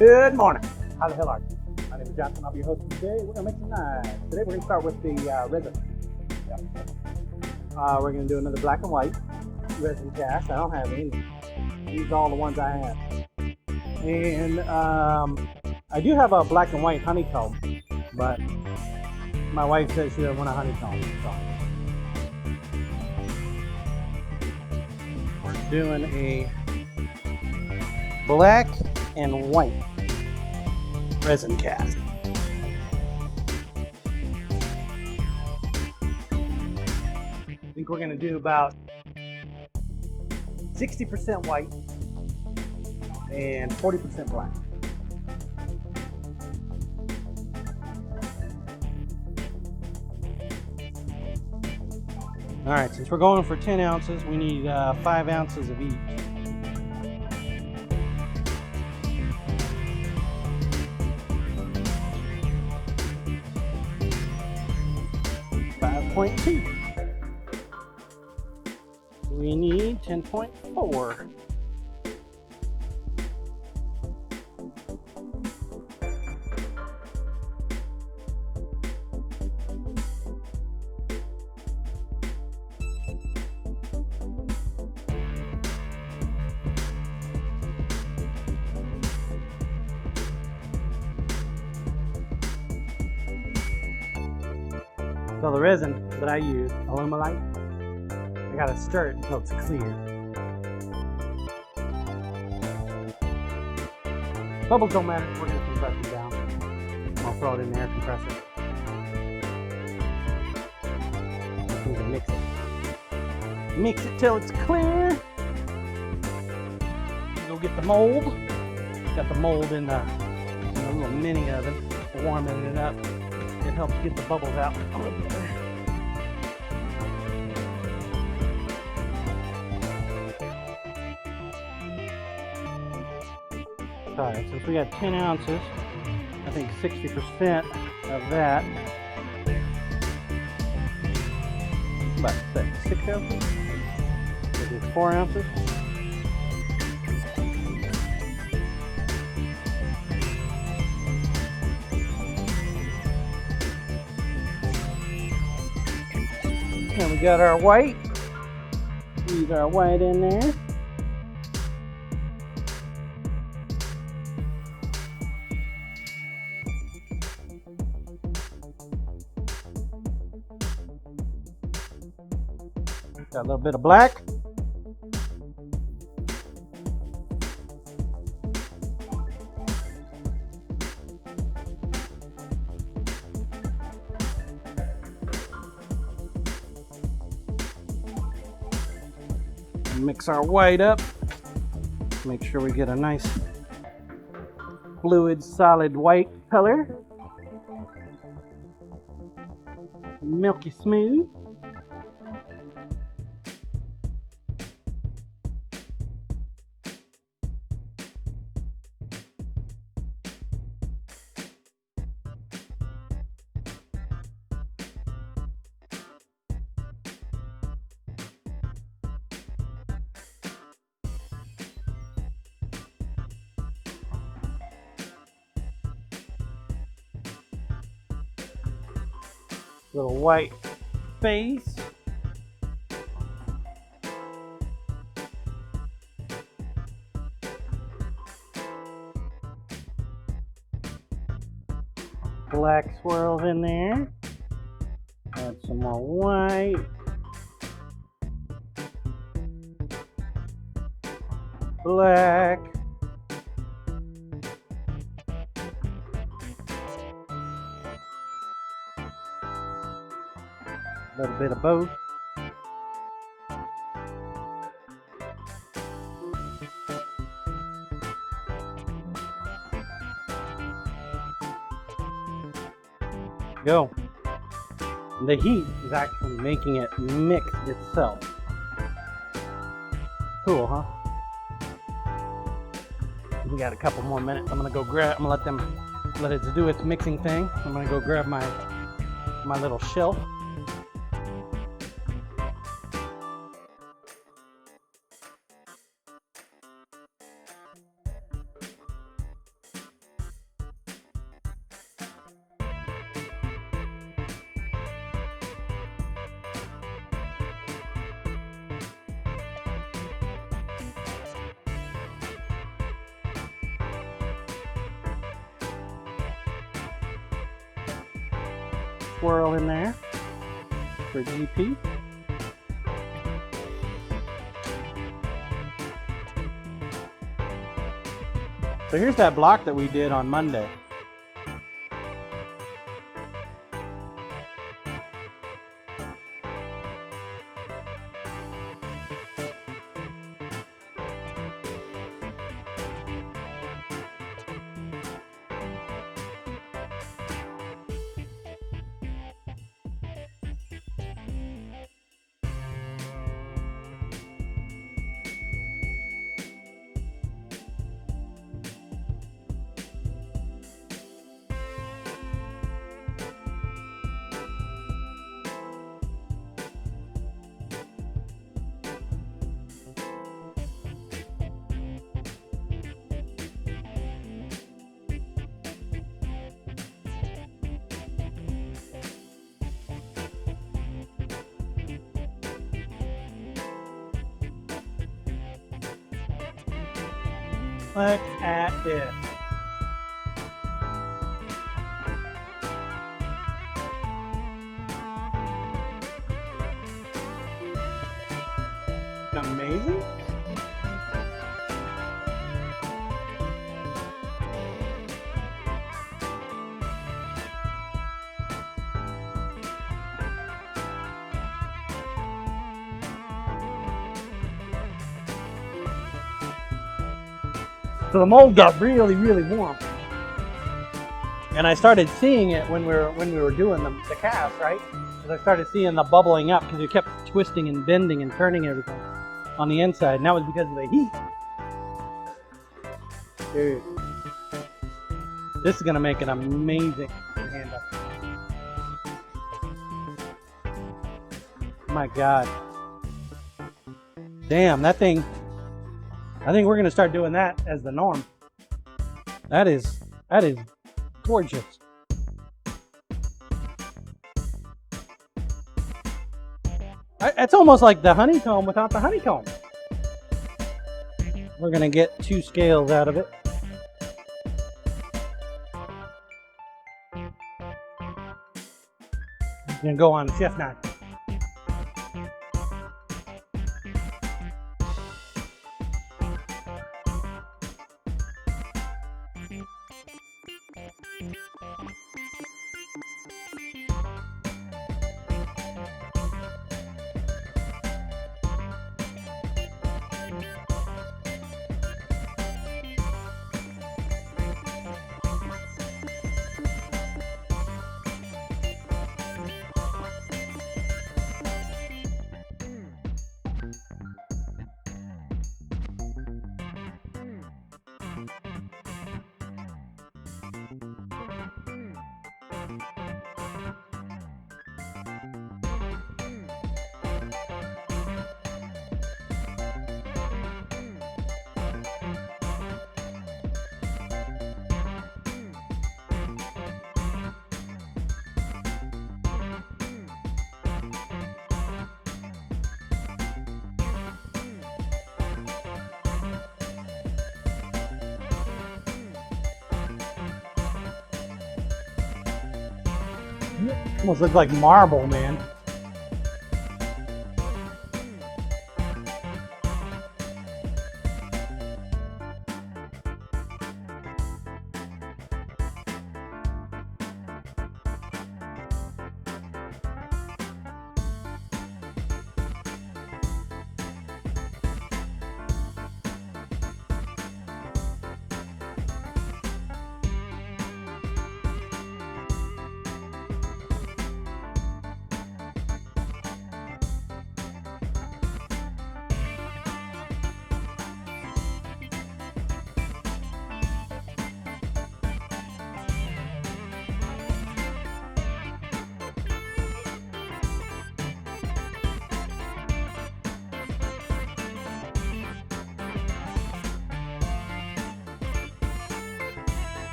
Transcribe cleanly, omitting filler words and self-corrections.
Good morning. How the hell are you? My name is JonSiiN. I'll be your host today. We're going to make some knives. Today we're going to start with the resin. We're going to do another black and white resin cast. I don't have any. These are all the ones I have. And I do have a black and white honeycomb, but my wife says she doesn't want a honeycomb. So we're doing a black and white resin cast. I think we're going to do about 60% white and 40% black. All right, since we're going for 10 ounces, we need 5 ounces of each. 5.2. We need 10.4. So the resin that I use, allumilite, I gotta stir it until it's clear. Bubbles don't matter, we're gonna compress them down. I'll throw it in the air compressor. Just need to mix it. Mix it till it's clear. Go get the mold. Got the mold in the little mini oven, warming it up. It helps get the bubbles out a little bit. Alright, since we got 10 ounces, I think 60% of that, about 6 ounces, this is 4 ounces. And we got our white. Use our white in there. Got a little bit of black. Mix our white up. Make sure we get a nice fluid, solid white color. Milky smooth. Little white face. Black swirls in there. Add some more white. Black. A little bit of both. Go. The heat is actually making it mix itself. Cool, huh? We got a couple more minutes. I'm gonna let it do its mixing thing. I'm gonna go grab my little shelf. swirl in there for GP. So here's that block that we did on Monday. Look at this. Amazing. So the mold got really, really warm, and I started seeing it when we were doing the cast, right? Because I started seeing the bubbling up because it kept twisting and bending and turning everything on the inside, and that was because of the heat. Dude, this is gonna make an amazing handle. My God, damn, that thing. I think we're going to start doing that as the norm. That is gorgeous. It's almost like the honeycomb without the honeycomb. We're going to get 2 scales out of it. It's going to go on the chef knife. Almost looks like marble, man.